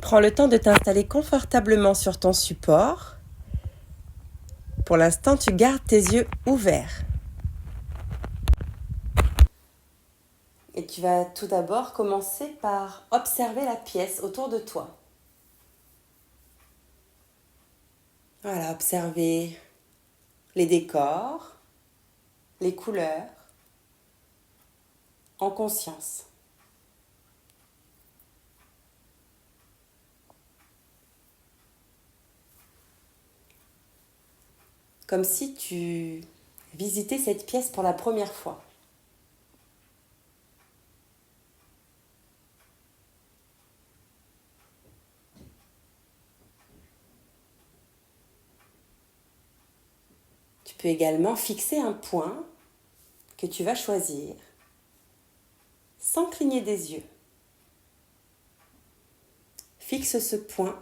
Prends le temps de t'installer confortablement sur ton support. Pour l'instant, tu gardes tes yeux ouverts. Et tu vas tout d'abord commencer par observer la pièce autour de toi. Voilà, observer les décors, les couleurs, en conscience. Comme si tu visitais cette pièce pour la première fois. Tu peux également fixer un point que tu vas choisir sans cligner des yeux. Fixe ce point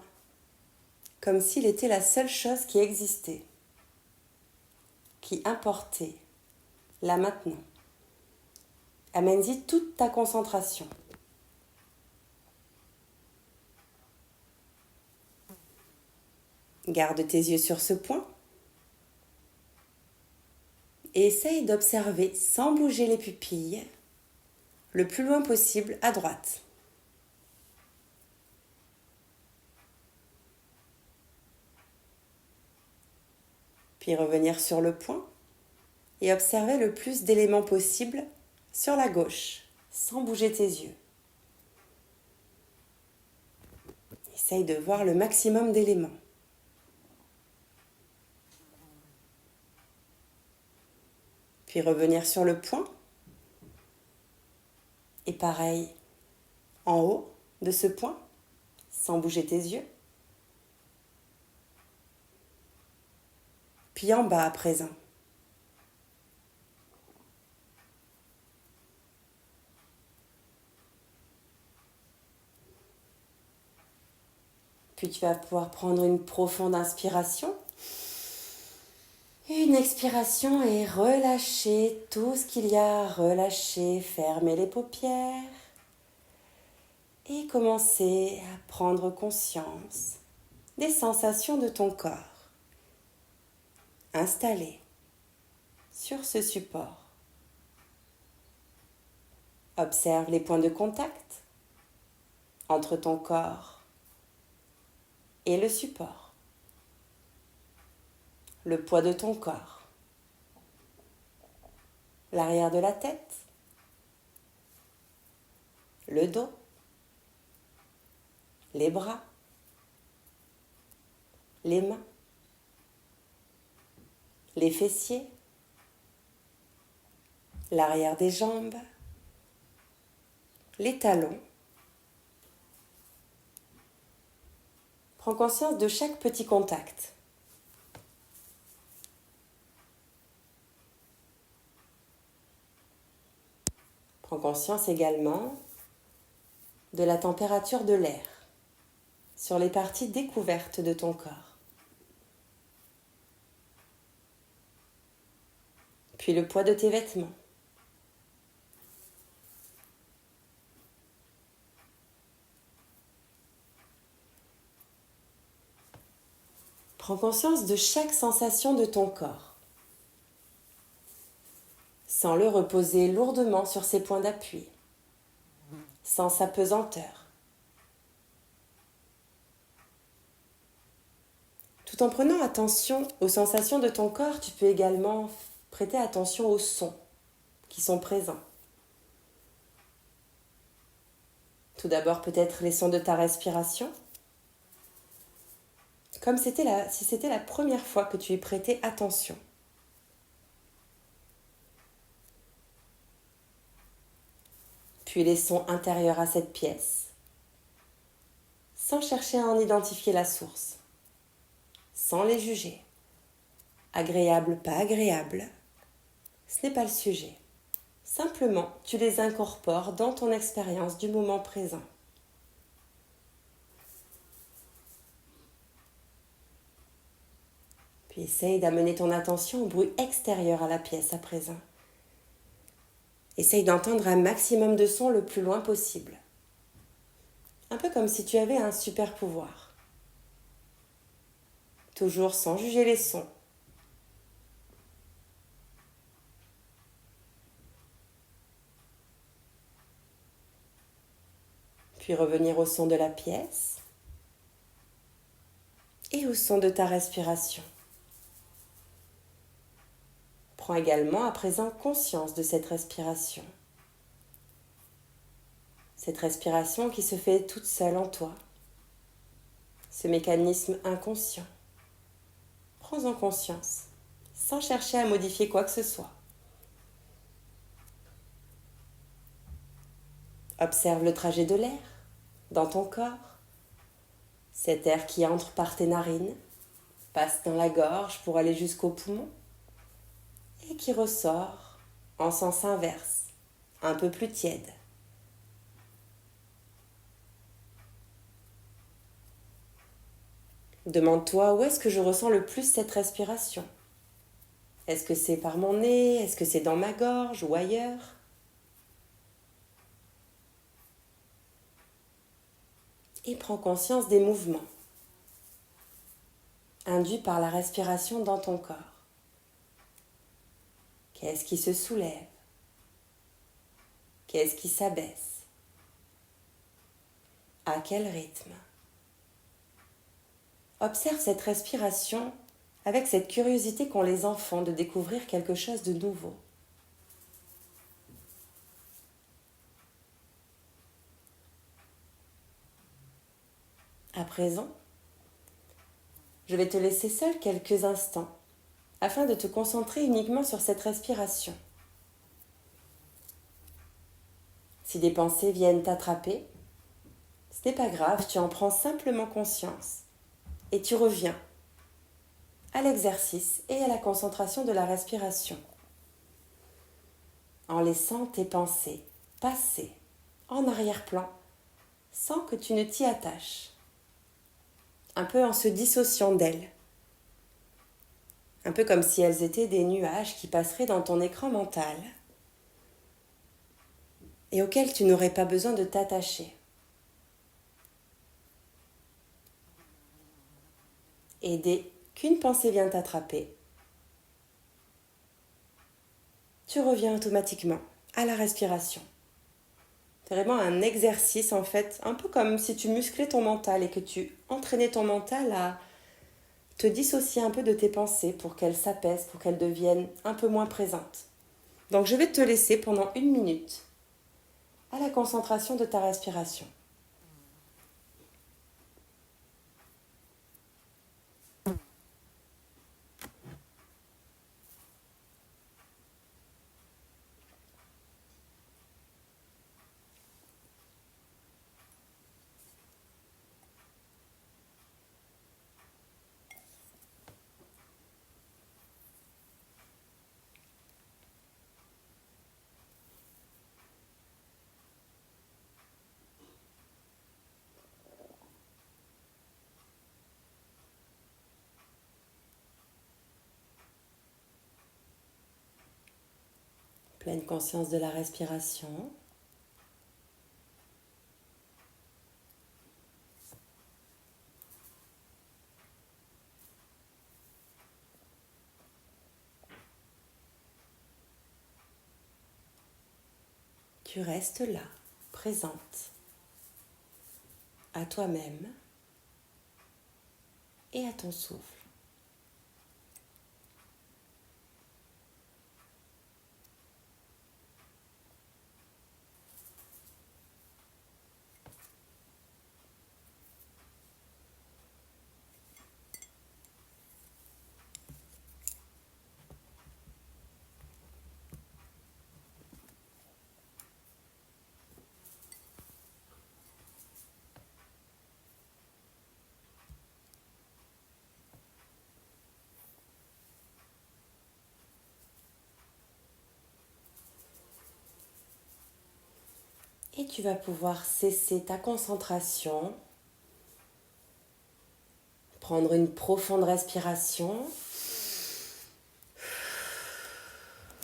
comme s'il était la seule chose qui existait, qui importait, là maintenant. Amène-y toute ta concentration. Garde tes yeux sur ce point et essaye d'observer sans bouger les pupilles le plus loin possible à droite. Puis revenir sur le point et observer le plus d'éléments possible sur la gauche, sans bouger tes yeux. Essaye de voir le maximum d'éléments. Puis revenir sur le point. Et pareil, en haut de ce point, sans bouger tes yeux. Puis en bas à présent. Puis tu vas pouvoir prendre une profonde inspiration. Une expiration et relâcher tout ce qu'il y a à relâcher. Fermer les paupières. Et commencer à prendre conscience des sensations de ton corps. Installé sur ce support. Observe les points de contact entre ton corps et le support. Le poids de ton corps. L'arrière de la tête. Le dos. Les bras. Les mains. Les fessiers. L'arrière des jambes. Les talons. Prends conscience de chaque petit contact. Prends conscience également de la température de l'air sur les parties découvertes de ton corps. Puis le poids de tes vêtements. Prends conscience de chaque sensation de ton corps, sans le reposer lourdement sur ses points d'appui, sans sa pesanteur. Tout en prenant attention aux sensations de ton corps, tu peux également prêter attention aux sons qui sont présents. Tout d'abord, peut-être les sons de ta respiration, comme si c'était la première fois que tu y prêtais attention. Puis les sons intérieurs à cette pièce, sans chercher à en identifier la source, sans les juger. Agréable, pas agréable, ce n'est pas le sujet. Simplement, tu les incorpores dans ton expérience du moment présent. Puis essaye d'amener ton attention au bruit extérieur à la pièce à présent. Essaye d'entendre un maximum de sons le plus loin possible. Un peu comme si tu avais un super pouvoir. Toujours sans juger les sons. Puis revenir au son de la pièce et au son de ta respiration. Prends également à présent conscience de cette respiration. Cette respiration qui se fait toute seule en toi. Ce mécanisme inconscient. Prends-en conscience, sans chercher à modifier quoi que ce soit. Observe le trajet de l'air dans ton corps. Cet air qui entre par tes narines, passe dans la gorge pour aller jusqu'au poumon et qui ressort en sens inverse, un peu plus tiède. Demande-toi où est-ce que je ressens le plus cette respiration. Est-ce que c'est par mon nez? Est-ce que c'est dans ma gorge ou ailleurs? Et prends conscience des mouvements induits par la respiration dans ton corps. Qu'est-ce qui se soulève? Qu'est-ce qui s'abaisse? À quel rythme? Observe cette respiration avec cette curiosité qu'ont les enfants de découvrir quelque chose de nouveau. À présent, je vais te laisser seul quelques instants afin de te concentrer uniquement sur cette respiration. Si des pensées viennent t'attraper, ce n'est pas grave, tu en prends simplement conscience et tu reviens à l'exercice et à la concentration de la respiration en laissant tes pensées passer en arrière-plan sans que tu ne t'y attaches, un peu en se dissociant d'elles, un peu comme si elles étaient des nuages qui passeraient dans ton écran mental et auxquels tu n'aurais pas besoin de t'attacher. Et dès qu'une pensée vient t'attraper, tu reviens automatiquement à la respiration. C'est vraiment un exercice en fait, un peu comme si tu musclais ton mental et que tu entraînais ton mental à te dissocier un peu de tes pensées pour qu'elles s'apaisent, pour qu'elles deviennent un peu moins présentes. Donc je vais te laisser pendant 1 minute à la concentration de ta respiration. Pleine conscience de la respiration. Tu restes là, présente, à toi-même et à ton souffle. Et tu vas pouvoir cesser ta concentration, prendre une profonde respiration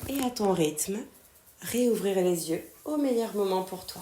et à ton rythme, réouvrir les yeux au meilleur moment pour toi.